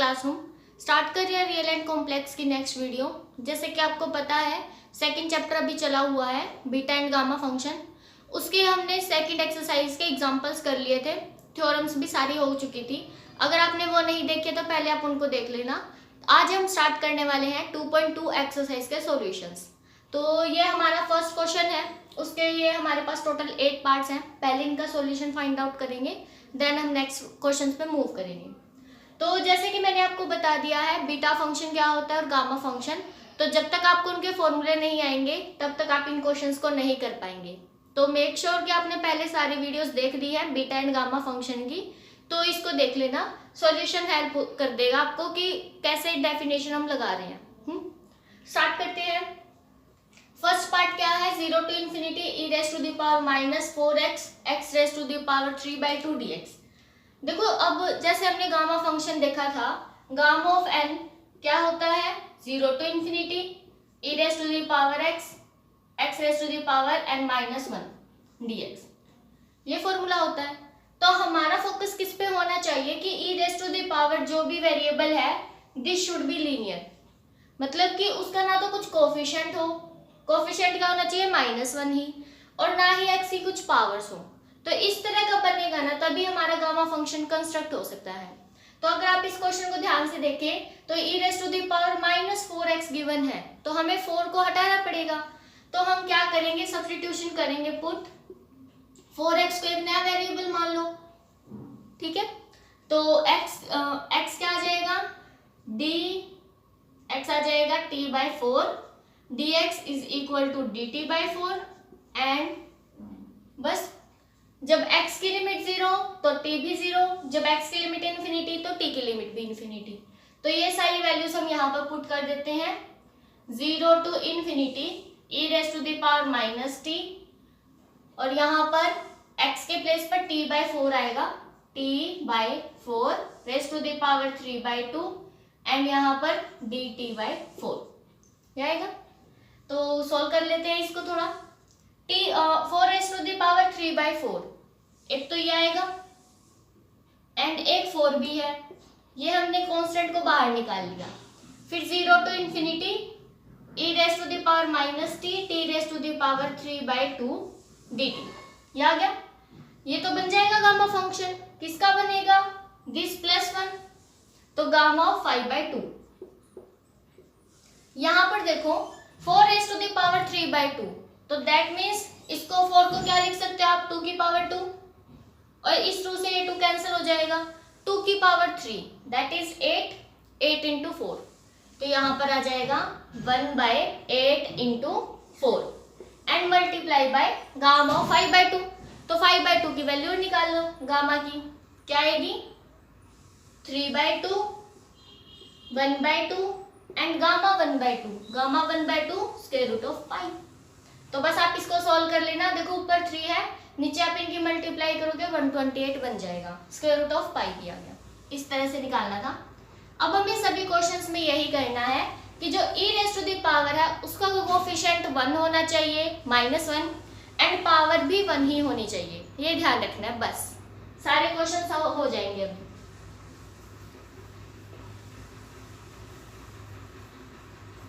Classroom. Start करिए real and complex की next video. जैसे कि आपको पता है सेकंड चैप्टर अभी चला हुआ है बीटा एंड गामा फंक्शन। उसके हमने सेकंड एक्सरसाइज के एग्जांपल्स कर लिए थे, थ्योरम्स भी सारी हो चुकी थी। अगर आपने वो नहीं देखे तो पहले आप उनको देख लेना। आज हम स्टार्ट करने वाले हैं 2.2 एक्सरसाइज के सॉल्यूशंस। तो ये हमारा फर्स्ट क्वेश्चन है, उसके लिए हमारे पास टोटल 8 पार्ट्स हैं। पहले इनका सॉल्यूशन फाइंड आउट करेंगे, देन हम नेक्स्ट क्वेश्चंस पे मूव करेंगे। तो जैसे कि मैंने आपको बता दिया है बीटा फंक्शन क्या होता है और गामा फंक्शन, तो जब तक आपको उनके फॉर्मूले नहीं आएंगे तब तक आप इन क्वेश्चंस को नहीं कर पाएंगे। तो मेक श्योर कि आपने पहले सारी वीडियोस देख ली है बीटा एंड गामा फंक्शन की, तो इसको देख लेना। सॉल्यूशन हेल्प कर देगा आपको कि कैसे डेफिनेशन हम लगा रहे हैं। स्टार्ट करते हैं। फर्स्ट पार्ट क्या है, 0 to infinity e raised to the power minus 4x x raised to the power 3/2 dx। देखो अब जैसे हमने गामा फंक्शन देखा था, गामा ऑफ n क्या होता है, 0 to infinity e raised to the power x x raised to the power n minus 1 dx, ये फॉर्मूला होता है। तो हमारा फोकस किस पे होना चाहिए कि e raised to the power जो भी वेरिएबल है दिस शुड बी लीनियर, मतलब कि उसका ना तो कुछ कोफिशिएंट हो, कोफिशिएंट क्या होना चाहिए -1 ही, और ना ही x की कुछ पावर्स हो। तो इस तरह का बनेगा ना तभी हमारा गामा फंक्शन कंस्ट्रक्ट हो सकता है। तो अगर आप इस क्वेश्चन को ध्यान से देखें तो e raise to the power -4x given है, तो हमें 4 को हटाना पड़ेगा। तो हम क्या करेंगे, सब्स्टिट्यूशन करेंगे, पुट 4x को एक नया वेरिएबल मान लो, ठीक है। तो x क्या आ जाएगा, x आ जाएगा t/4, dx is equal to dt/4 and बस जब x की लिमिट 0 तो t भी 0, जब x की लिमिट इन्फिनिटी तो t की लिमिट भी इन्फिनिटी। तो ये सारी वैल्यूज हम यहाँ पर पुट कर देते हैं। 0 to infinity e raise to the power -t, और यहाँ पर x के प्लेस पर t/4 आएगा, t/4 raise to the power 3/2 and यहाँ पर dt/4 आएगा। तो सॉल्व कर लेते हैं इसको थोड़ा। 4 रेज़ टू द पावर 3/4, एक तो ये आएगा एंड एक 4 भी है, ये हमने कांस्टेंट को बाहर निकाल लिया। फिर 0 to infinity e raise to the power -t t raise to the power 3/2 dt, ये आ गया। ये तो बन जाएगा गामा फंक्शन, किसका बनेगा, दिस +1, तो गामा ऑफ 5/2। यहाँ पर देखो 4 रेज़ टू द पावर 3/2, तो दैट मीन्स इसको 4 को क्या लिख सकते हो आप, 2 की पावर 2, और इस 2 से ये 2 कैंसिल हो जाएगा, 2 की पावर 3 दैट इज 8 into 4, तो यहाँ पर आ जाएगा 1/8 into 4 and multiply by gamma of 5/2। तो 5/2 की वैल्यू निकाल लो, गामा की क्या आएगी, 3/2 1/2 and gamma 1/2, gamma 1/2 square root of pi. तो बस आप इसको सॉल्व कर लेना। देखो ऊपर 3 है, नीचे आप इनकी मल्टीप्लाई करोगे 128 बन जाएगा, स्क्वायर रूट ऑफ पाई किया गया। इस तरह से निकालना था। अब हमें सभी क्वेश्चंस में यही करना है कि जो e raise to the power है उसका कोफिशिएंट 1 होना चाहिए, -1, एंड पावर भी 1 ही होनी चाहिए, ये ध्यान रखना है। बस सारे क्वेश्चन हो जाएंगे। अभी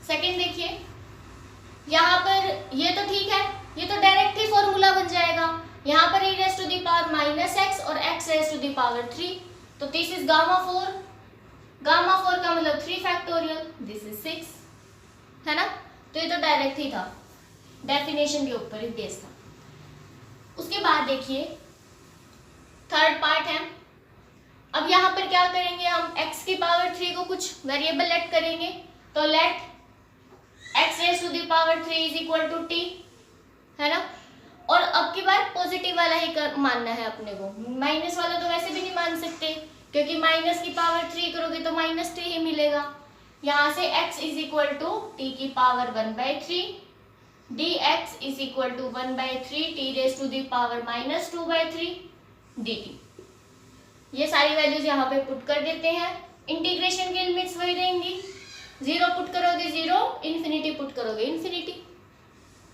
सेकंड देखिए, यहाँ पर ये तो ठीक है, ये तो डायरेक्ट ही फॉर्मूला बन जाएगा। यहाँ पर e raise to the power -x और x raise to the power 3, तो दिस इज गामा 4, गामा 4 का मतलब 3 फैक्टोरियल, दिस इज 6, है ना। तो ये तो डायरेक्ट ही था, डेफिनेशन के ऊपर ही बेस था। उसके बाद देखिए थर्ड पार्ट है। अब यहाँ पर क्या करेंगे, हम x की पावर 3 को कुछ वेरिएबल लेट करेंगे, तो let x raise to the power 3 is equal to t, है ना। और अब की बार पॉजिटिव वाला ही मानना है अपने को, माइनस वाला तो वैसे भी नहीं मान सकते क्योंकि माइनस की पावर 3 करोगे तो -t ही मिलेगा। यहाँ से x is equal to t की power 1/3, dx is equal to 1/3 t raise to the power -2/3 dt। ये सारी वैल्यूज यहाँ पे पुट कर देते हैं। इंटीग्रेशन की लिमिट्स वही रहेंगी, 0 पुट करोगे 0, इन्फिनिटी पुट करोगे infinity,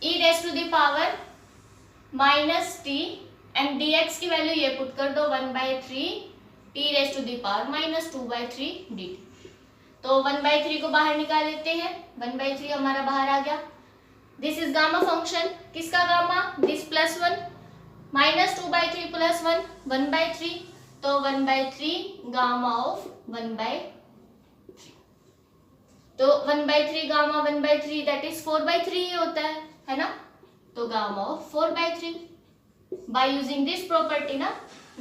e raise to the power -t and dx की वैल्यू ये पुट कर दो 1/3 t raise to the power -2/3 dt। तो 1/3 को बाहर निकाल लेते हैं, 1/3 हमारा बाहर आ गया। दिस इज गामा फंक्शन, किसका गामा, दिस +1 -2/3 +1 1/3, तो 1/3 गामा ऑफ 1/3, तो 1/3 गामा 1/3 दैट इज 4/3 ही होता है ना, तो gamma of 4/3 by using this property ना,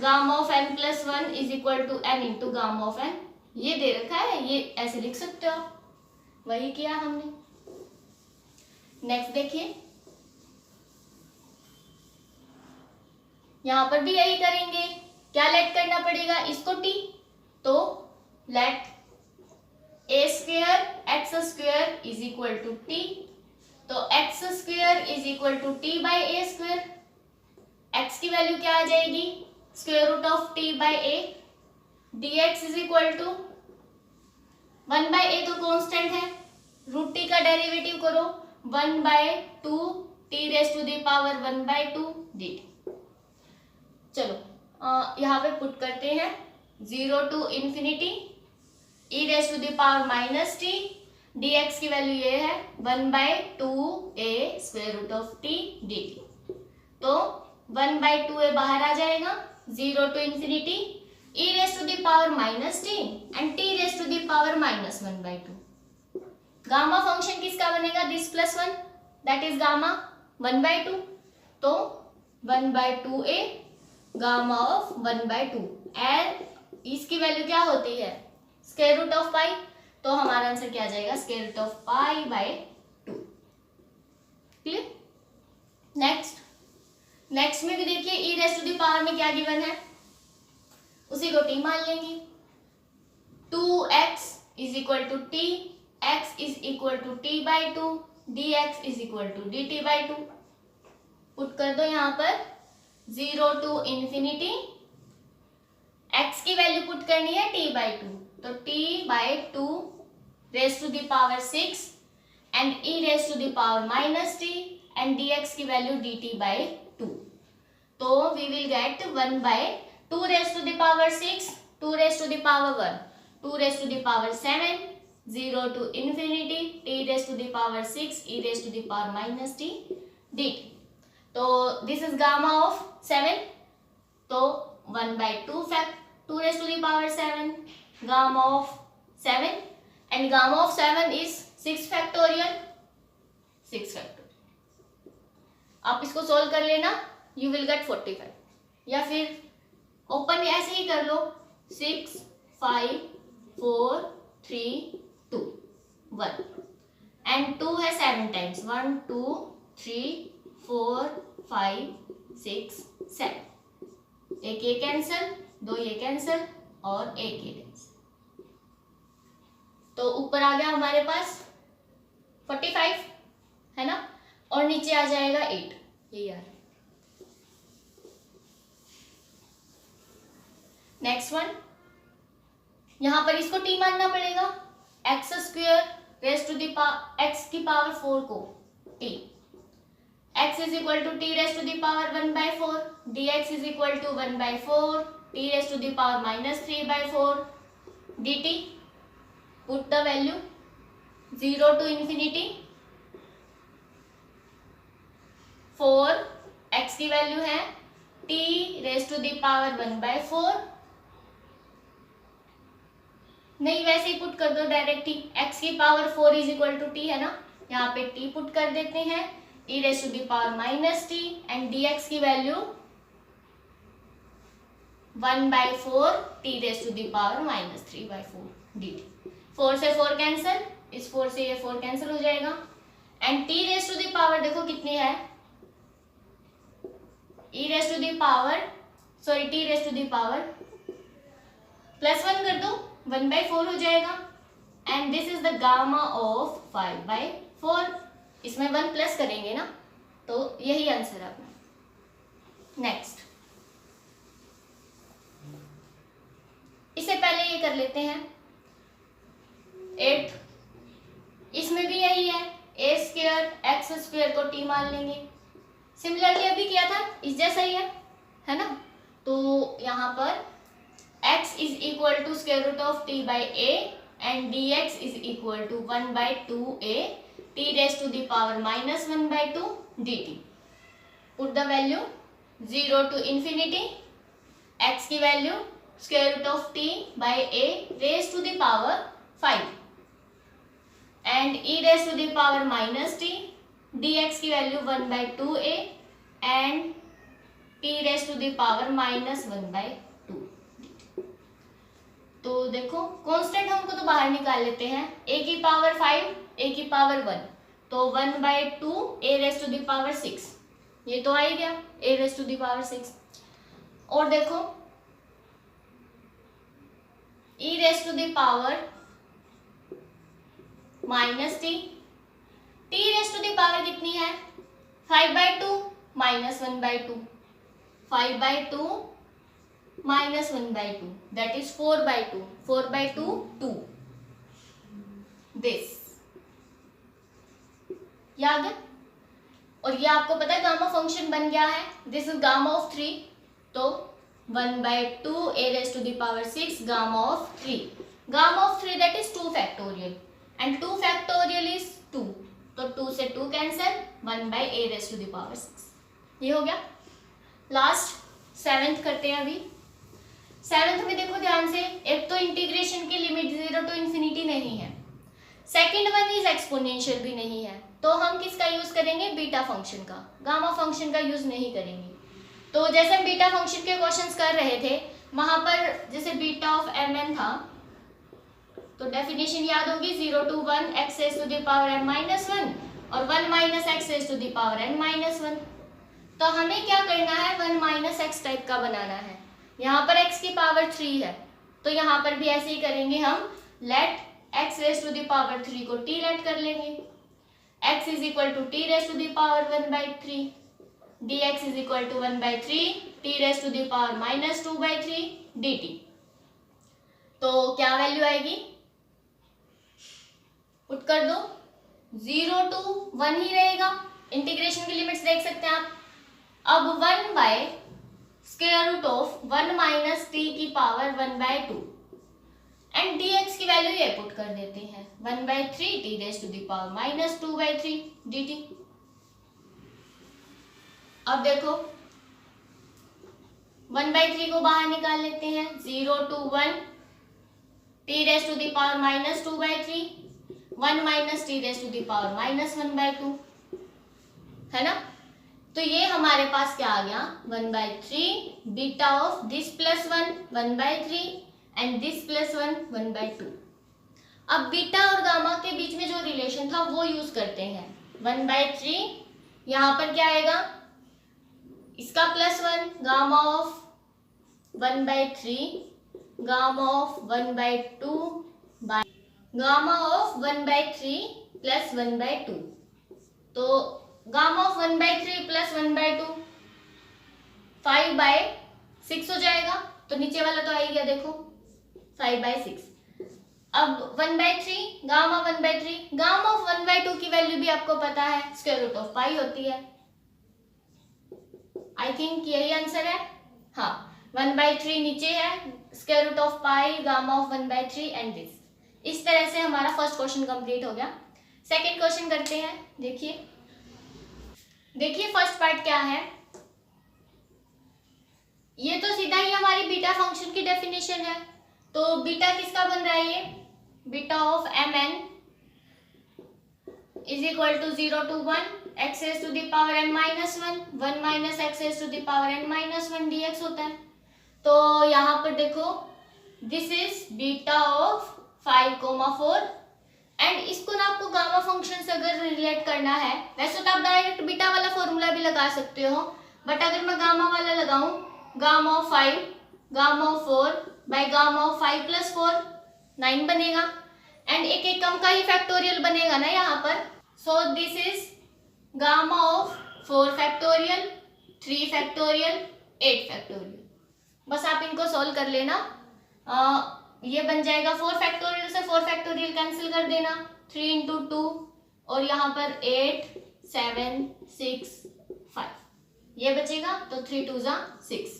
gamma of n + 1 is equal to n into gamma of n, ये दे रखा है, ये ऐसे लिख सकते हो, वही किया हमने। नेक्स्ट देखिए, यहां पर भी यही करेंगे, क्या लेट करना पड़ेगा इसको t, तो let a² x² is equal to t, तो x² is equal to t by a², x की वैल्यू क्या आ जाएगी, square root of t by a, dx is equal to 1/a तो कांस्टेंट है, रूट t का derivative करो 1/2 t raise to the power 1/2 dt। चलो यहाँ पे पुट करते हैं 0 to ∞ e raise to the power -t, dx की वैल्यू ये है 1/2a square root of t dt, तो 1/2a बाहर आ जाएगा, 0 to ∞ e raise to the power -t and t raise to the power -1/2। Gamma function किसका बनेगा, this +1 that is gamma 1/2, तो 1/2a gamma of 1/2 and इसकी value क्या होती है, स्क्वायर रूट ऑफ पाई, तो हमारा आंसर क्या आ जाएगा, square root of π/2। Clear. Next में भी देखिए e raise to the power में क्या गिवन है, उसी को t मान लेंगे, 2x is equal to t, x is equal to t/2, dx is equal to dt/2। Put कर दो यहाँ पर 0 to ∞, x की वैल्यू पुट करनी है t/2, तो t/2 raise to the power 6 and e raise to the power -t and dx की value dt/2, तो we will get 1/2 raise to the power 6, 2 raise to the power 1, 2 raise to the power 7, 0 to ∞, t raise to the power 6 e raise to the power -t dt, तो this is gamma of 7, तो 1/2 fact 2 raise to the power 7 gamma of 7 and gamma of 7 is 6 factorial, 6 factorial. आप इसको solve कर लेना, you will get 45, या फिर open ऐसे ही कर लो, 6 5 4 3 2 1 एंड 2 है 7 टाइम्स, 1 2 3 4 5 6 7, एक ये कैंसिल, 2 ये कैंसिल और एक ये कैंसिल, तो ऊपर आ गया हमारे पास 45 है ना, और नीचे आ जाएगा 8, यही आ रहा है। नेक्स्ट वन, यहां पर इसको t मानना पड़ेगा, x² raise to the power x की पावर 4 को t, x is equal to t raise to the power 1/4, dx is equal to 1/4 t raise to the power -3/4 dt। Put the value 0 to ∞, 4 x की value है t raise to the power 1/4, नहीं वैसे ही put कर दो direct ही, x की power 4 is equal to t है ना, यहाँ पे t पुट कर देते हैं, e raise to the power -t and dx की value 1/4 t raise to the power -3/4 dt। 4 से 4 कैंसिल, इस 4 से ये 4 कैंसिल हो जाएगा and t raise to the power देखो कितनी है, e raise to the power sorry t raise to the power +1 कर दो, 1/4 हो जाएगा and this is the gamma of 5/4, इसमें 1 प्लस करेंगे ना, तो यही आंसर है अपना। नेक्स्ट, इससे पहले ये कर लेते हैं 8, इसमें भी यही है, a² x² को t मान लेंगे, सिमिलरली अभी किया था इस जैसा ही है ना, तो यहाँ पर x is equal to square root of t by a and dx is equal to 1 by 2a t raised to the power minus 1 by 2 dt. Put the value 0 to infinity, x की value square root of t by a raised to the power 5 and e raised to the power minus t, dx की value 1 by 2a and t raised to the power minus 1 by 2. तो देखो constant हमको तो बाहर निकाल लेते हैं, a की पावर 5 a की पावर 1, तो 1 by 2 a raised to the power 6, ये तो आ ही गया a raised to the power 6. और देखो e raised to the power minus T, t raised to the power कितनी है 5 by 2 minus 1 by 2, 5 by 2 minus 1 by 2 that is 4 by 2, 4 by 2 2 this याद है. और ये आपको पता है गामा फंक्शन बन गया है, दिस इज गामा ऑफ 3, तो 1 by 2 a raised to the power 6 gamma of 3, gamma of 3 that is 2 factorial and 2 factorial is 2, तो 2 से 2 cancel, 1 by a raised to the power 6. ये हो गया. लास्ट 7th करते हैं अभी. 7th में देखो ध्यान से, एक तो इंटीग्रेशन की लिमिट 0 to infinity नहीं है, सेकेंड वन इज एक्सपोनेंशियल भी नहीं है, तो हम किसका यूज करेंगे बीटा फंक्शन का, गामा फंक्शन का यूज नहीं करेंगे. तो जैसे हम बीटा फंक्शन के क्वेश्चंस कर रहे थे, वहां पर जैसे बीटा ऑफ mn था, तो डेफिनेशन याद होगी 0 to 1 x raised to the power m minus 1 और 1 minus x raised to the power n minus 1. तो हमें क्या करना है, 1 minus x टाइप का बनाना है. यहाँ पर x की पावर 3 है, तो यहाँ पर भी ऐसे ही करेंगे हम, late x raised to the power 3 को t लेट कर लेंगे, x is equal to t raised to the power 1 by 3, dx is equal to 1 by 3 t raised to the power minus 2 by 3 dt. तो क्या value आएगी, put कर दो, 0 to 1 ही रहेगा, integration की लिमिट्स देख सकते हैं आप. अब 1 by square root of 1 minus t की पावर 1 by 2 एंड dx की वैल्यू ये पुट कर देते हैं, 1 by 3 t raised to the power minus 2 by 3 dt. अब देखो 1 by 3 को बाहर निकाल लेते हैं, 0 to 1 t raised to the power minus 2 by 3, 1 minus t raised to the power minus 1 by 2, है ना. तो ये हमारे पास क्या आ गया, 1 by 3 beta of this plus 1 1 by 3 and this plus 1 1 by 2. अब बीटा और गामा के बीच में जो रिलेशन था वो यूज करते हैं. 1 by 3 यहाँ पर क्या आएगा, इसका plus 1 gamma of 1 by 3 gamma of 1 by 2 bye gamma of 1 by 3 plus 1 by 2. तो gamma of 1 by 3 plus 1 by 2 5 by 6 हो जाएगा, तो नीचे वाला तो आ ही गया देखो 5 by 6. अब 1 by 3 gamma 1 by 3, gamma of 1 by 2 की वैल्यू भी आपको पता है स्क्वायर रूट ऑफ पाई होती है. आई थिंक यही आंसर है. हाँ 1 by 3 नीचे है, square root of pi gamma of 1 by 3 and this. इस तरह से हमारा फर्स्ट क्वेश्चन कंप्लीट हो गया. सेकेंड क्वेश्चन करते हैं. देखिए फर्स्ट पार्ट क्या है, ये तो सीधा ही हमारी बीटा फंक्शन की डेफिनेशन है. तो बीटा किसका बन रहा है, ये beta of mn is equal to 0 to 1 x raised to the power n minus 1 1 minus x raised to the power n minus 1 dx होता है. तो यहाँ पर देखो this is beta of 5,4 and इसको ना आपको गामा फंक्शन से अगर रिलेट करना है, वैसे तो आप डायरेक्ट बीटा वाला फॉर्मूला भी लगा सकते हो, बट अगर मैं गामा वाला लगाऊं, gamma of 5 gamma of 4 bye gamma of 5 plus 4 9 बनेगा एंड एक एक कम का ही फैक्टोरियल बनेगा ना यहाँ पर. So this is gamma of 4 factorial 3 factorial 8 factorial. बस आप इनको सोल्व कर लेना. ये बन जाएगा 4 फैक्टोरियल से 4 फैक्टोरियल कैंसिल कर देना, 3 into 2 और यहाँ पर 8 7 6 5 ये बचेगा, तो 3 2 6,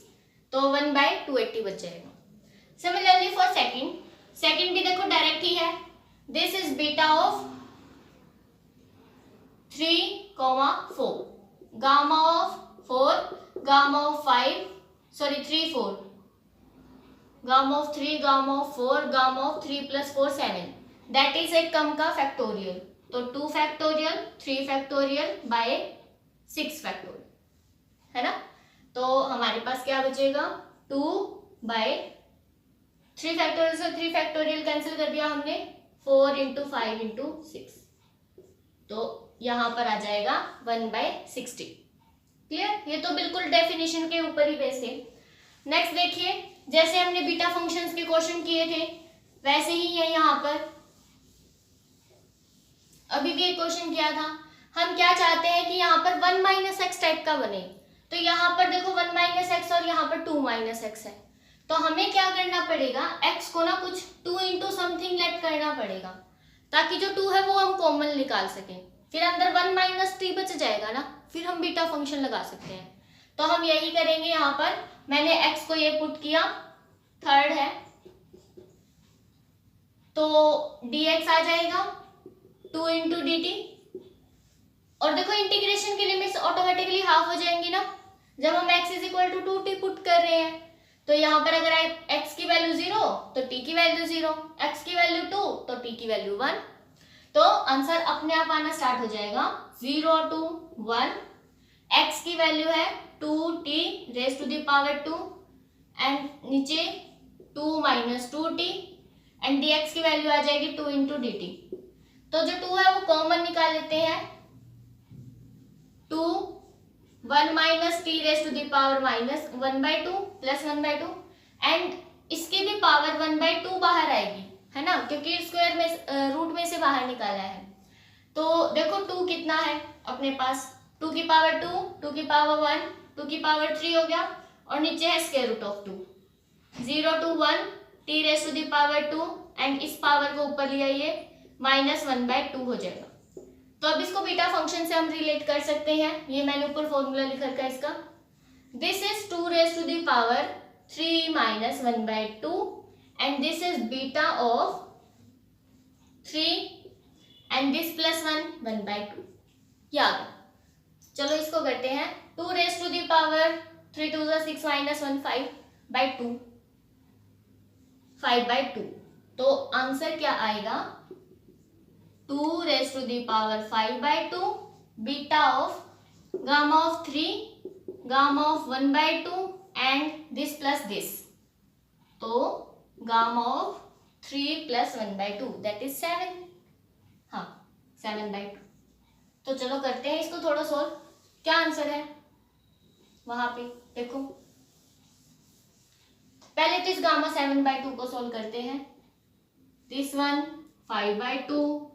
तो 1 by 280 बच जाएगा. सिमिलरली फॉर सेकेंड, सेकंड भी देखो डायरेक्ट ही है, this is beta of 3,4, gamma of 4, gamma of 5, sorry 3 4, gamma of 3, gamma of 4, gamma of 3 + 4 7, that is एक कम का फैक्टोरियल। तो 2 फैक्टोरियल, 3 फैक्टोरियल बाय 6 फैक्टोरियल, है ना। तो हमारे पास क्या बचेगा, 2 बाय 3 फैक्टोरियल से 3 फैक्टोरियल कैंसिल कर दिया हमने, 4 × 5 × 6, तो यहां पर आ जाएगा 1/60। क्लियर, ये तो बिल्कुल डेफिनेशन के ऊपर ही बेस है। नेक्स्ट देखिए, जैसे हमने बीटा फंक्शंस के क्वेश्चन किए थे वैसे ही है यहाँ पर, अभी भी एक क्वेश्चन किया था। हम क्या चाहते हैं कि यहाँ पर 1 - x टाइप का बने, तो यहाँ पर देखो 1 - x और यहाँ पर 2 - x है, तो हमें क्या करना पड़ेगा, x को ना कुछ 2 × समथिंग लेट करना पड़ेगा, ताकि जो 2 है वो हम कॉमन निकाल सकें, फिर अंदर 1 - t बच जाएगा ना, फिर हम बीटा फंक्शन लगा सकते हैं। तो हम यही करेंगे, यहाँ पर मैंने x को ये पुट किया, थर्ड है, तो dx आ जाएगा 2 × dt, और देखो इंटीग्रेशन की लिमिट्स ऑटोमेटिकली हाफ हो जाएंगी ना जब हम x = 2t पुट कर रहे हैं। तो यहाँ पर अगर x की वैल्यू 0 तो t की वैल्यू 0, x की वैल्यू 2 तो t की वैल्यू 1, तो आंसर अपने आप आना स्टार्ट हो जाएगा, 0 2 1, x की वैल्यू है 2t⁻², एंड नीचे 2 - 2t, एंड dx की वैल्यू आ जाएगी 2 × dt। तो जो 2 है वो कॉमन निकाल लेते हैं, 2 1 - t⁻² -1/2 + 1/2, एंड इसकी भी पावर 1/2 बाहर आएगी, है ना, क्योंकि स्क्वायर में रूट में से बाहर निकाला है। तो देखो 2 कितना है अपने पास, 2 की पावर 2, 2 की पावर 1, 2 की पावर 3 हो गया, और नीचे है √2, 0 2 1 t⁻², एंड इस पावर को ऊपर लिया, ये -1/2 हो जाएगा। तो अब इसको बीटा फंक्शन से हम रिलेट कर सकते हैं, ये मैंने ऊपर फॉर्मूला लिख रखा है इसका, this is 2⁻³ - 1/2, and this is beta of 3, and this +1 1/2, याद। चलो इसको करते हैं, 2⁻³ 3 2 6 -1 5/2, 5/2, तो आंसर क्या आएगा, 2⁻5/2 beta of gamma of 3, gamma of 1/2, and this plus this, तो गामा ऑफ 3 + 1/2 दैट इज 7, हाँ 7/2। तो चलो करते हैं इसको थोड़ा सोल्व, क्या आंसर है वहां पे देखो, पहले तो इस गामा 7/2 को सोल्व करते हैं, दिस वन 5/2,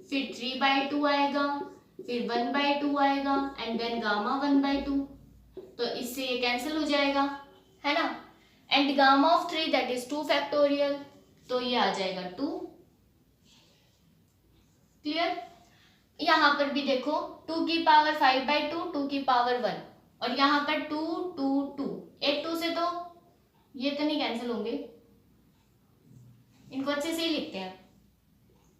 फिर 3/2 आएगा, फिर 1/2 आएगा, एंड देन गामा 1/2, तो इससे ये कैंसिल हो जाएगा, है ना, and gamma of 3 that is 2 factorial, तो ये आ जाएगा 2। क्लियर, यहाँ पर भी देखो 2 की पावर 5/2, 2 की पावर 1, और यहाँ पर 2 2 2, एक 2 से तो ये तो नहीं कैंसिल होंगे, इनको अच्छे से ही लिखते हैं,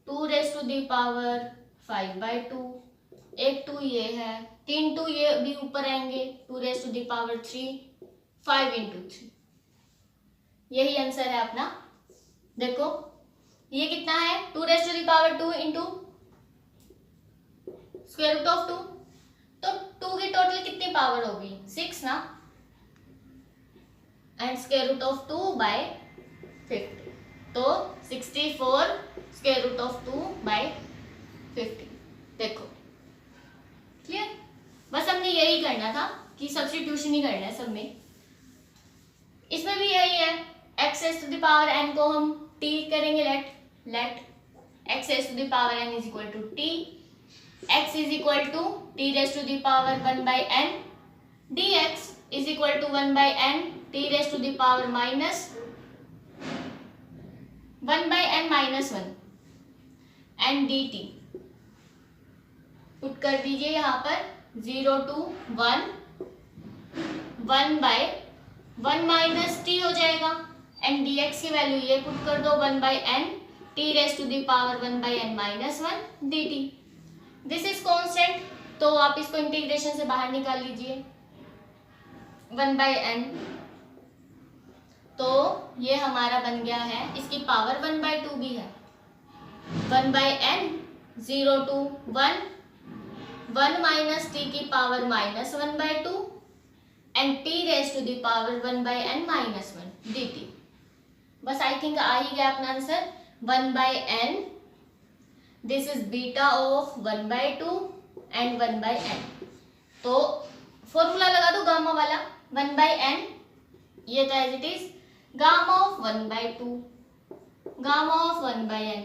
2⁻5/2, एक 2 ये है, 3 2 ये भी ऊपर आएंगे, 2⁻3, 5 × 3, यही आंसर है अपना। देखो ये कितना है, 2⁻2 × √2, तो 2 की टोटल कितनी पावर होगी, 6 ना, एंड √2/50, तो 64 √2/50। देखो क्लियर, बस हमने यही करना था कि सब्स्टिट्यूशन ही करना है सब में, इसमें भी यही है, x⁻n को हम t करेंगे, late x⁻n = t, x = t⁻1/n, dx = 1/n t⁻1n-1, and dt put कर दीजिए यहाँ पर, 0 2 1, 1/1 - t हो जाएगा, एंड डी एक्स की वैल्यू ये पुट कर दो 1/n t raise to the power 1/n - 1 dt। This is constant, तो आप इसको इंटीग्रेशन से बाहर निकाल लीजिए 1/n, तो ये हमारा बन गया है, इसकी पावर 1/2 भी है, 1/n 0 to 1 1 माइनस टी की power -1/2 and t raise to the power 1/n - 1 dt। बस आई थिंक आ ही गया अपना answer 1/n, this is beta of 1/2 and 1/n। तो फॉर्मूला लगा दो गामा वाला 1/n, ये तो as it is gamma of 1/2 gamma of 1/n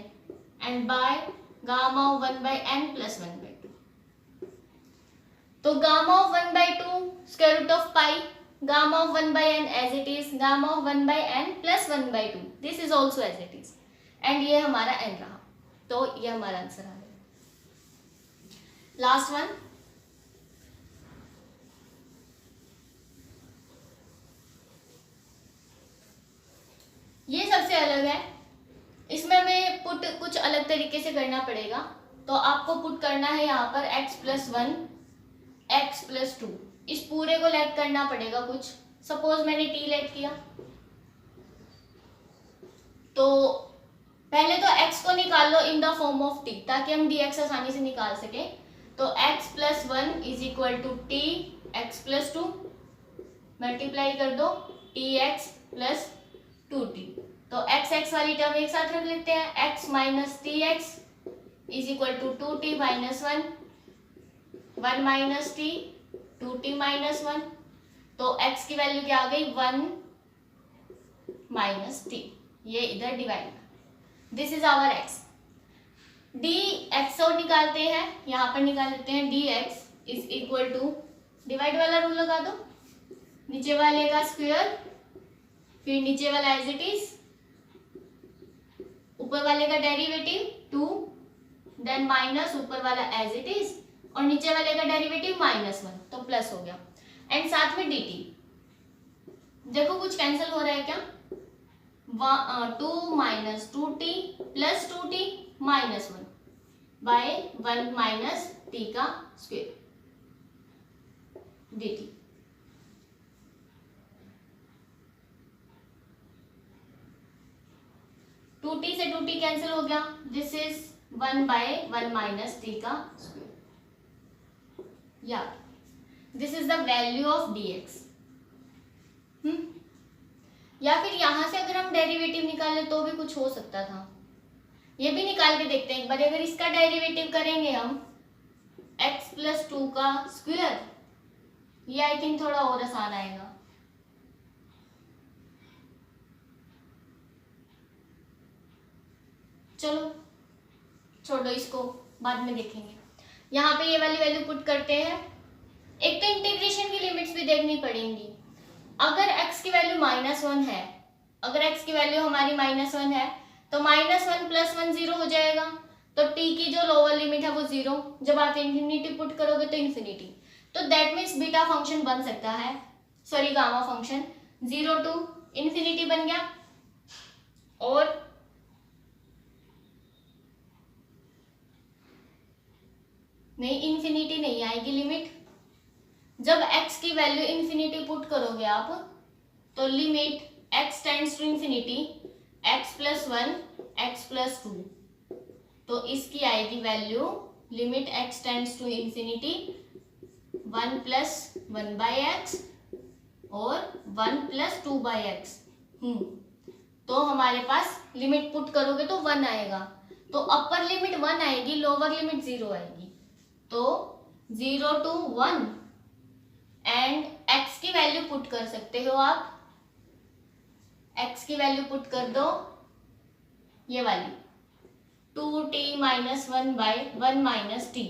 and by gamma of 1/n plus 1/2। तो gamma of 1/2 square root of pi, gamma of 1/n as it is gamma of 1/n plus 1/2, this is also as it is, and ये हमारा n रहा, तो ये हमारा answer आ गया। Last one, ये सबसे अलग है, इसमें हमें पुट कुछ अलग तरीके से करना पड़ेगा। तो आपको पुट करना है यहाँ पर x + 1 x + 2, इस पूरे को लेट करना पड़ेगा कुछ। सपोज मैंने t लेट किया, तो पहले तो x को निकाल लो in the form of t, ताकि हम dx आसानी से निकाल सके। तो x + 1 = t x + 2, मल्टीप्लाई कर दो tx + 2t, तो x वाली टर्म एक साथ रख लेते हैं, x - tx = 2t - 1 1 - t 2t - 1, तो x की वैल्यू क्या आ गई 1 - t, ये इधर divide, this is our x। dx और निकालते हैं, यहाँ पर निकाल लेते हैं dx = डिवाइड वाला रूल लगा दो, नीचे वाले का स्क्वायर, फिर नीचे वाला एज इट इज, ऊपर वाले का डेरिवेटिव 2, देन माइनस ऊपर वाला एज इट इज, और नीचे वाले का डेरिवेटिव -1, तो प्लस हो गया, एंड साथ में dt। देखो कुछ कैंसिल हो रहा है क्या, 2 - 2t + 2t - 1 बाय 1 - t का स्क्वायर dt। टू टी से 2t कैंसिल हो गया, दिस इज 1/1 - t का स्क्वायर, या this is the value of dx। या फिर यहां से अगर हम डेरिवेटिव निकालें तो भी कुछ हो सकता था, ये भी निकाल के देखते हैं एक बार। अगर इसका डेरिवेटिव करेंगे हम x + 2 का स्क्वायर, ये आई थिंक थोड़ा और आसान आएगा। चलो छोड़ो इसको, बाद में देखेंगे। यहाँ पे ये वाली वैल्यू पुट करते हैं। एक तो इंटीग्रेशन की लिमिट्स भी देखनी पड़ेंगी। अगर x की वैल्यू -1 है, अगर x की वैल्यू हमारी -1 है, तो -1 + 1 0 हो जाएगा, तो t की जो लोअर लिमिट है वो 0, जब आप इंफिनिटी पुट करोगे तो इंफिनिटी, तो दैट मीन्स बीटा फंक्शन बन सकता है, सॉरी गामा फंक्शन 0 to ∞ बन गया। और नहीं, इन्फिनिटी नहीं आएगी लिमिट, जब x की वैल्यू इन्फिनिटी पुट करोगे आप, तो limit x tends to infinity x + 1 x + 2, तो इसकी आएगी value limit x tends to infinity 1 + 1/x और 1 + 2/x। तो हमारे पास लिमिट पुट करोगे तो 1 आएगा, तो अपर लिमिट 1 आएगी, लोअर लिमिट 0 आएगी, तो 0 to 1 एंड x की वैल्यू पुट कर सकते हो आप, x की वैल्यू पुट कर दो ये वाली 2t - 1/1 - t,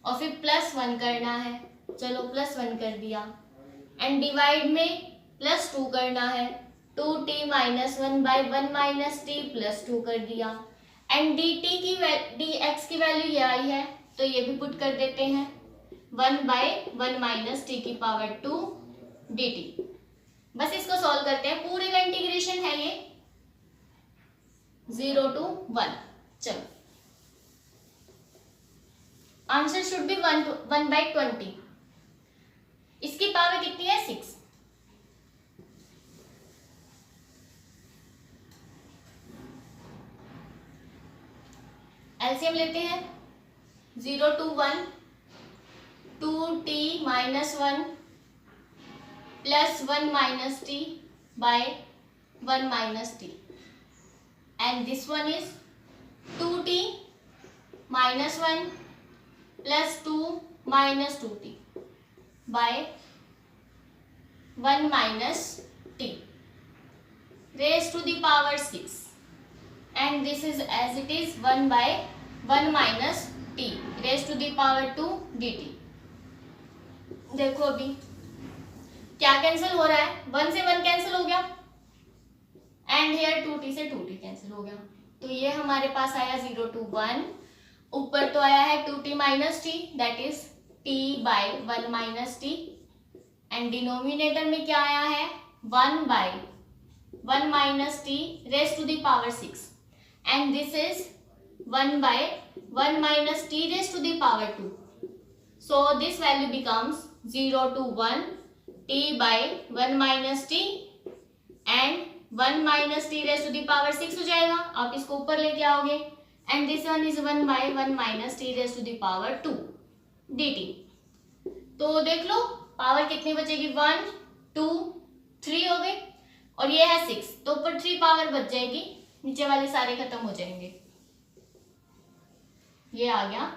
और फिर +1 करना है, चलो +1 कर दिया, एंड डिवाइड में +2 करना है, 2t - 1/1 - t +2 कर दिया, एंड dx की वैल्यू ये आई है, तो ये भी पुट कर देते हैं 1/1 - t की पावर 2 dt। बस इसको सॉल्व करते हैं, पूरे का इंटीग्रेशन है ये 0 to 1। चलो आंसर शुड बी 1/20। इसकी पावर कितनी है 6। एलसीएम लेते हैं 0 to 1 2t minus 1 plus 1 minus t by 1 minus t, and this one is 2t minus 1 plus 2 minus 2t by 1 minus t raised to the power 6, and this is as it is 1 by 1 minus t raised to the power 2 dt। देखो अभी क्या cancel हो रहा है, 1 से 1 cancel हो गया and hair 2t से 2t कैंसिल हो गया, तो ये हमारे पास आया 0 to 1। ऊपर तो आया है 2t minus t that is t by 1 minus t, and denominator में क्या आया है 1 by 1 minus t raise to the power 6, and this is 1 by 1 minus t raise to the power 2, so this value becomes 0 to 1 t by 1 minus t and 1 minus t raised to the power 6 हो जाएगा। आप इसको ऊपर लेके आओगे and this one is 1 by 1 minus t raised to the power 2 dt। तो देख low power कितनी बचेगी 1 2 3 हो गई और ये है 6, तो ऊपर 3 पावर बच जाएगी, नीचे वाले सारे खत्म हो जाएंगे। ये आ गया।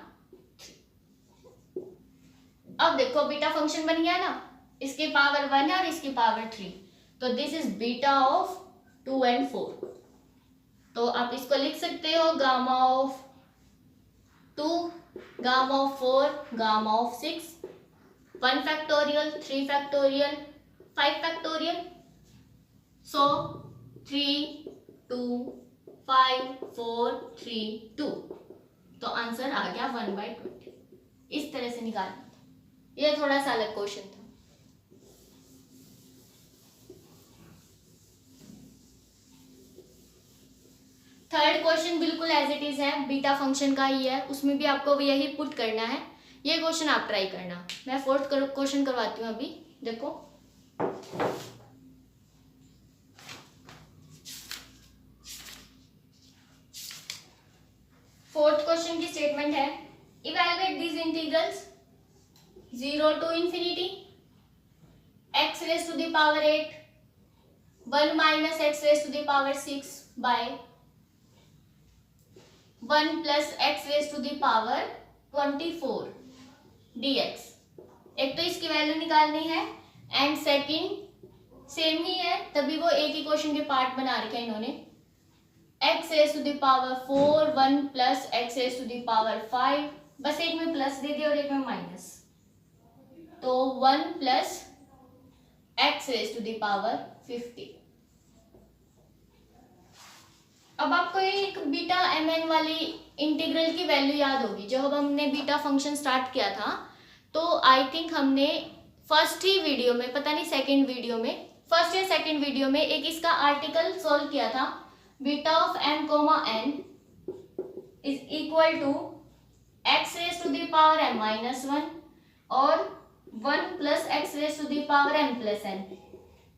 अब देखो बीटा फंक्शन बन गया ना, इसकी पावर 1 है और इसकी पावर 3, तो this is beta of 2 and 4। तो आप इसको लिख सकते हो gamma of 2, gamma of 4, gamma of 6, 1 factorial 3 factorial 5 factorial, सो 3 2 5 4 3 2, तो आंसर आ गया 1/20। इस तरह से निकालना, ये थोड़ा सा अलग क्वेश्चन था। थर्ड क्वेश्चन बिल्कुल एज इट इज है, बीटा फंक्शन का ही है, उसमें भी आपको यही पुट करना है। ये क्वेश्चन आप ट्राई करना। मैं फोर्थ क्वेश्चन करवाती हूँ अभी। देखो फोर्थ क्वेश्चन की स्टेटमेंट है, evaluate these integrals 0 to infinity x raised to the power 8 1 minus x raised to the power 6 by 1 plus x raised to the power 24 dx। एक तो इसकी वैल्यू निकालनी है एंड सेकंड सेम ही है, तभी वो एक ही क्वेश्चन के पार्ट बना रखे हैं इन्होंने। x raised to the power 4 1 plus x raised to the power 5, बस एक में प्लस दे दिया और एक में माइनस, तो 1 plus x raise to the power 50। अब आपको एक बीटा mn वाली इंटीग्रल की वैल्यू याद होगी, जब हमने बीटा फंक्शन स्टार्ट किया था तो आई थिंक हमने फर्स्ट ही वीडियो में, पता नहीं सेकंड वीडियो में, फर्स्ट या सेकंड वीडियो में एक इसका आर्टिकल सॉल्व किया था। Beta of m comma n is equal to x raise to the power m minus 1 और 1 plus x raised to the power m plus n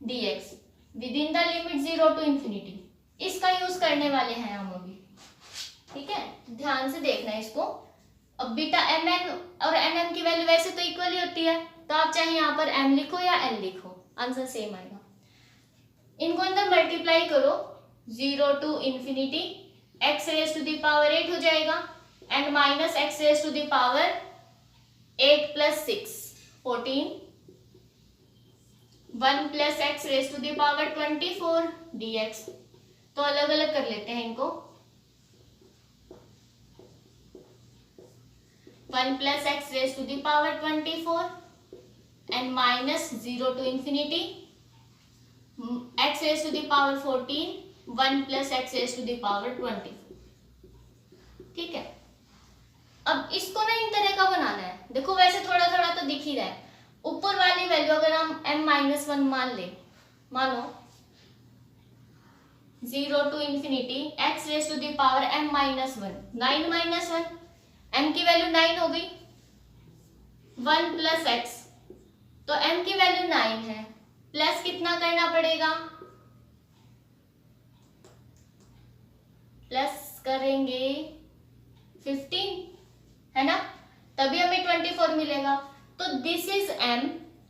dx within the limit 0 to infinity। इसका use करने वाले हैं हम अभी, ठीक है, ध्यान से देखना है इसको। अब बीटा mn और nm की वैल्यू वैसे तो इक्वल ही होती है, तो आप चाहे यहाँ पर m लिखो या n लिखो, आंसर सेम आएगा। इनको अंदर मल्टीप्लाई करो 0 to infinity, x raised to the power 8 हो जाएगा and minus x raised to the power 8 plus 6 14 1 plus x raised to the power 24 dx। तो अलग अलग कर लेते हैं इनको। 1 plus x raised to the power 24 and minus 0 to infinity x raised to the power 14 1 plus x raised to the power 24। ठीक है, अब इसको ना इन तरह का बनाना है। देखो वैसे थोड़ा थोड़ा तो दिख ही रहा है, ऊपर वाली वैल्यू अगर हम m-1 मान ले मानो 0 to infinity x raise to the power m minus 1, 9 minus 1, m की वैल्यू 9 हो गई, 1 प्लस x, तो m की वैल्यू 9 है, प्लस कितना करना पड़ेगा, प्लस करेंगे 15, है ना, तभी हमें 24 मिलेगा। तो this is m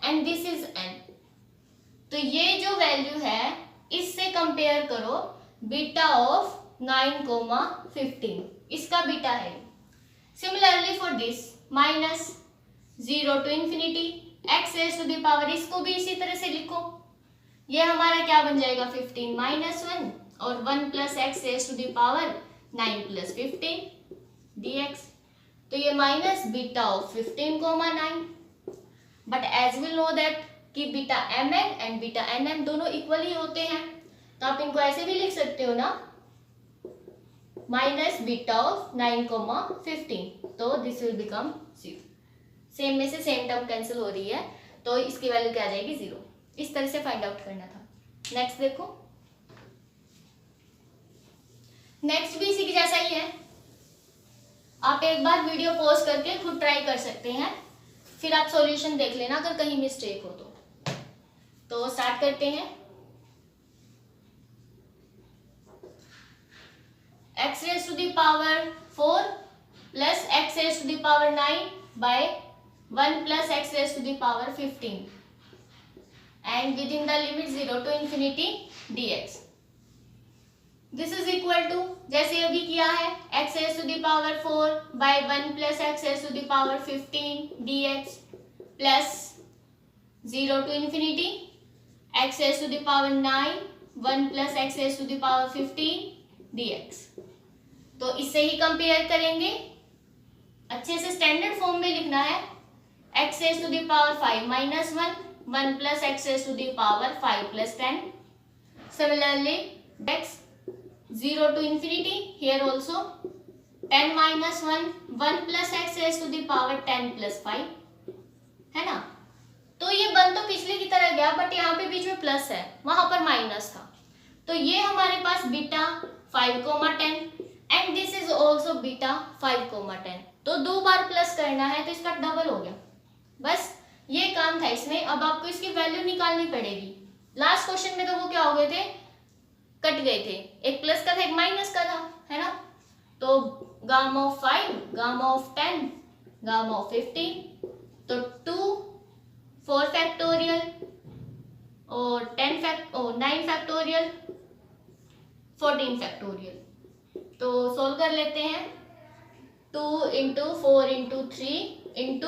and this is n, तो ये जो वैल्यू है इससे कंपेयर करो बीटा ऑफ 9,15, इसका बीटा है। Similarly for this minus 0 to infinity x raise to the power, इसको भी इसी तरह से लिखो, ये हमारा क्या बन जाएगा 15 माइनस 1 और 1 plus x raise to the power 9 plus 15 dx, तो ये minus beta of 15,9, but as will know that कि beta M N and beta N M दोनों इक्वल ही होते हैं, तो आप इनको ऐसे भी लिख सकते हो ना, माइनस बीटा ऑफ 9,15, तो दिस विल बिकम 0। सेम में से सेम टर्म कैंसिल हो रही है, तो इसकी वैल्यू क्या आ जाएगी 0। इस तरह से फाइंड आउट करना था। नेक्स्ट देखो, नेक्स्ट भी इसी के जैसा ही है, आप एक बार वीडियो पॉज करके खुद ट्राई कर सकते हैं, फिर आप सॉल्यूशन देख लेना अगर कहीं मिस्टेक हो तो स्टार्ट करते हैं। x raise to the power 4 plus x raise to the power 9 by 1 plus x raise to the power 15 and within the limit 0 to infinity dx, this is equal to, जैसे अभी किया है, x raised to the power 4 by 1 plus x raised to the power 15 dx plus 0 to infinity x raised to the power 9 1 plus x raised to the power 15 dx। तो इससे ही compare करेंगे, अच्छे से standard form में लिखना है, x raised to the power 5 minus 1 plus x raised to the power 5 plus 10, similarly x 0 to infinity, here also 10 minus 1 plus x raised to the power 10 plus 5, है ना। तो ये बन तो पिछले की तरह गया, बट यहाँ पे बीच में प्लस है, वहां पर माइनस था, तो ये हमारे पास beta 5,10 and this is also beta 5,10, तो 2 बार प्लस करना है तो इसका डबल हो गया, बस ये काम था इसमें। अब आपको इसकी वैल्यू निकालनी पड़ेगी। लास्ट क्वेश्चन में तो वो क्या हो गए थे, कट गए थे, एक प्लस का था एक माइनस का था, है ना। तो gamma of 5, gamma of 10, gamma of 15, तो 2 4 फैक्टोरियल और 9 फैक्टोरियल 14 फैक्टोरियल। तो सोल्व कर लेते हैं, 2 into 4 into 3 into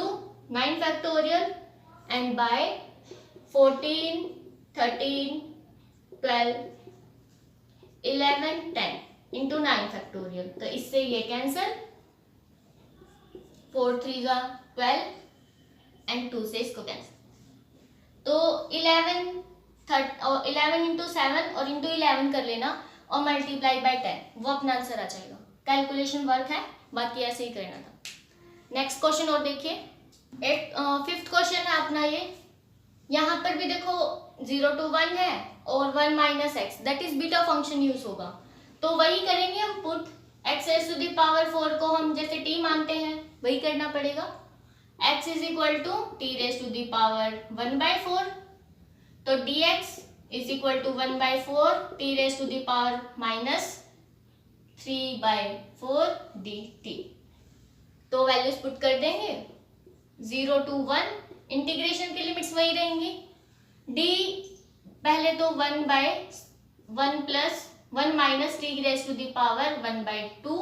9 factorial and by 14 13 12 11 10 into 9 factorial, तो इससे ये कैंसल, 4 3 जा 12 एंड 2 से इसको कैंसिल, तो 11 इंटू 7 और इंटू 11 कर लेना और मल्टीप्लाई बाय 10, वो अपना आंसर आ जाएगा। कैलकुलेशन वर्क है, बाकी ऐसे ही करना था। नेक्स्ट क्वेश्चन और देखिए, एक 5th क्वेश्चन है अपना ये, यहाँ पर भी देखो 0 to 1 है और 1 minus x, that is beta function use होगा, तो वही करेंगे हम, put x raise to the power 4 को हम जैसे t मानते हैं वही करना पड़ेगा, x is equal to t raise to the power 1/4, तो dx is equal to 1/4 t raise to the power minus 3/4 dt। तो वैल्यूज पुट कर देंगे, 0 to 1, इंटीग्रेशन की लिमिट्स वही रहेंगी, d पहले तो 1/1 plus 1 minus t raise to the power 1/2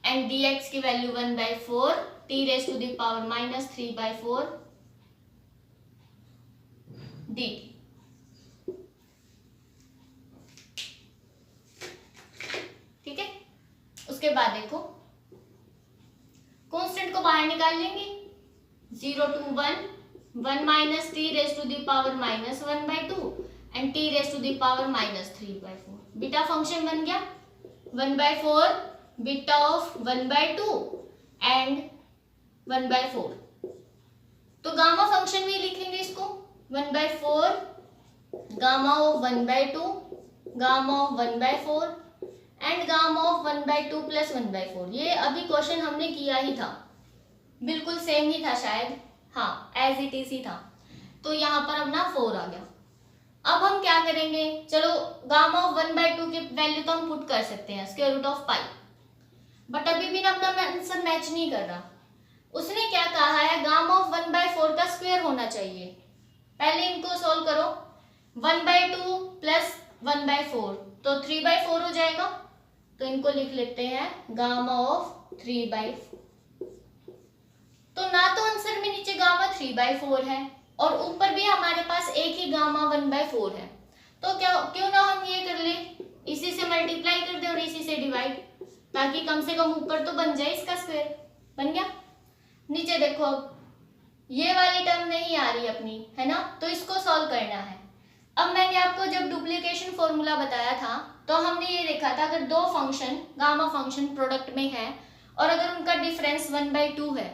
and dx की value 1/4 t raise to the power minus 3/4 dt। ठीक है, उसके बाद देखो कांस्टेंट को बाहर निकाल लेंगे, 0 to 1 minus t raise to the power minus 1/2 and t raise to the power minus 3/4, beta function बन गया 1/4 बीटा ऑफ 1/2 एंड 1/4, तो गामा फंक्शन में लिखेंगे इसको 1/4 gamma of 1/2, gamma of 1/4 and gamma of 1/2 plus 1/4। ये अभी क्वेश्चन हमने किया ही था, बिल्कुल सेम ही था शायद, हाँ एज इट इज ही था। तो यहाँ पर अपना 4 आ गया। अब हम क्या करेंगे, चलो गामा ऑफ 1/2 की वैल्यू तो हम पुट कर सकते हैं square root of pi, but अभी भी ना अपना आंसर मैच नहीं कर रहा। उसने क्या कहा है, गामा ऑफ 1/4 का स्क्वायर होना चाहिए। पहले इनको सोल्व करो, 1/2 प्लस 1/4 तो 3/4 हो जाएगा। तो इनको लिख लेते हैं गामा ऑफ 3/4। तो ना तो आंसर में नीचे गामा 3/4 है और ऊपर भी हमारे पास एक ही गामा 1/4 है। तो क्या क्यों ना हम ये कर ले, इसी से मल्टीप्लाई कर दे और इसी से डिवाइड, ताकि कम से कम ऊपर तो बन जाए इसका स्क्वायर। बन गया। नीचे देखो, अब ये वाली टर्म नहीं आ रही अपनी, है ना, तो इसको सॉल्व करना है। अब मैंने आपको जब डुप्लीकेशन फॉर्मूला बताया था तो हमने ये देखा था, अगर दो फंक्शन गामा फंक्शन प्रोडक्ट में है और अगर उनका डिफरेंस 1/2 है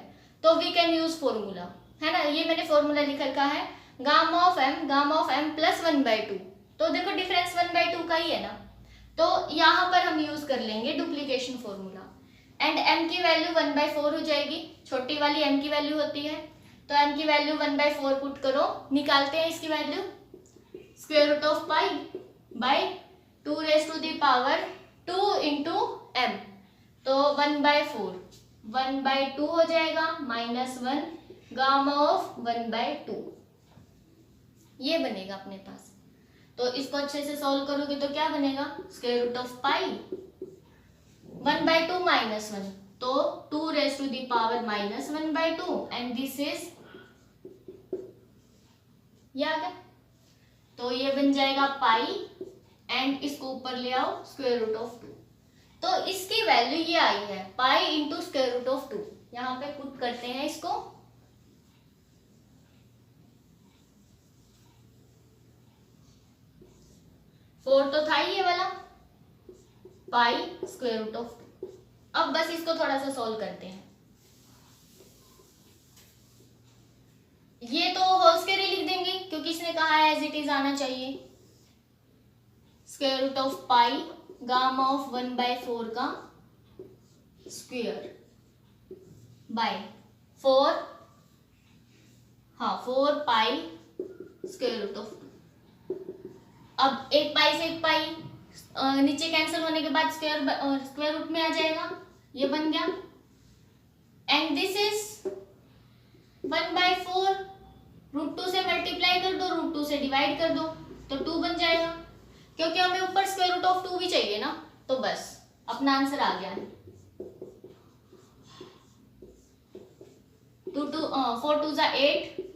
तो वी कैन यूज फॉर्मूला, है ना। ये मैंने फॉर्मूला लिख रखा है, गामा ऑफ m प्लस 1/2। तो देखो डिफरेंस 1/2 का ही है ना, तो यहाँ पर हम यूज कर लेंगे डुप्लीकेशन फॉर्मूला। एंड m की वैल्यू 1/4 हो जाएगी, छोटी वाली m की वैल्यू होती है, तो m की वैल्यू 1/4 पुट करो, निकालते हैं इसकी value, square root of pi by 2 raise to the power 2 into m, तो 1/4 1/2 हो जाएगा -1 गामा ऑफ 1/2, ये बनेगा अपने पास। तो इसको अच्छे से सॉल्व करोगे तो क्या बनेगा, स्क्वायर रूट ऑफ पाई 1/2 -1, तो 2 raise to the power -1/2 and this is, ये आ गया। तो ये बन जाएगा पाई एंड इसको ऊपर ले आओ स्क्वायर रूट ऑफ 2। तो इसकी वैल्यू ये आई है pi into square root of 2। यहाँ पे पुट करते हैं इसको, फोर तो था ही ये वाला, पाई स्क्वायर रूट ऑफ 2। अब बस इसको थोड़ा सा सॉल्व करते हैं। ये तो होल स्क्वायर ही लिख देंगे क्योंकि इसने कहा है एज इट इज आना चाहिए। Square root of pi gamma of 1/4 का स्क्वायर बाय 4, हाँ 4 पाई स्क्वायर रूट ऑफ 2। अब एक पाई से एक पाई नीचे कैंसिल होने के बाद स्क्वायर रूट में आ जाएगा, ये बन गया। एंड दिस इज 1/4, √2 से मल्टीप्लाई कर दो, √2 से डिवाइड कर दो, तो 2 बन जाएगा। क्योंकि हमें ऊपर स्क्वायर रूट ऑफ 2 भी चाहिए ना, तो बस अपना आंसर आ गया है। 4 2 = 8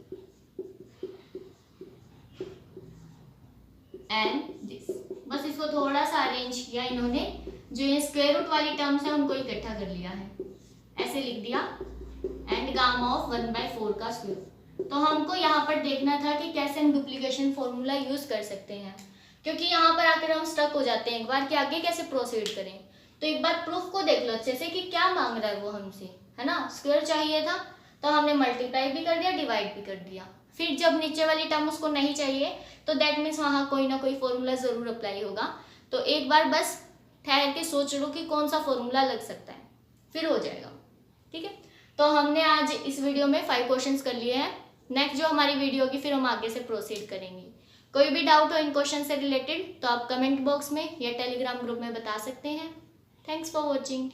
एंड दिस। बस इसको थोड़ा सा अरेंज किया इन्होंने, जो ये स्क्वायर रूट वाली टर्म्स है उनको इकट्ठा कर लिया है, ऐसे लिख दिया। एंड गामा ऑफ 1/4 का स्क्वायर। तो हमको यहाँ पर देखना था कि कैसे हम डुप्लीकेशन फॉर्मूला यूज कर सकते हैं, क्योंकि यहाँ पर आकर हम स्टक हो जाते हैं एक बार कि आगे कैसे प्रोसीड करें। तो एक बार प्रूफ को देख लो अच्छे से कि क्या मांग रहा है वो हमसे, है ना। स्क्वायर चाहिए था तो हमने मल्टीप्लाई भी कर दिया, डिवाइड भी कर दिया। फिर जब नीचे वाली टर्म उसको नहीं चाहिए तो दैट मीन्स वहाँ कोई ना कोई फॉर्मूला जरूर अप्लाई होगा। तो एक बार बस ठहर के सोच लो कि कौन सा फॉर्मूला लग सकता है, फिर हो जाएगा। ठीक है, तो हमने आज इस वीडियो में 5 क्वेश्चंस कर लिए हैं। नेक्स्ट जो हमारी वीडियो होगी फिर हम आगे से प्रोसीड करेंगे। कोई भी डाउट हो इन क्वेश्चन से रिलेटेड तो आप कमेंट बॉक्स में या टेलीग्राम ग्रुप में बता सकते हैं। Thanks for watching.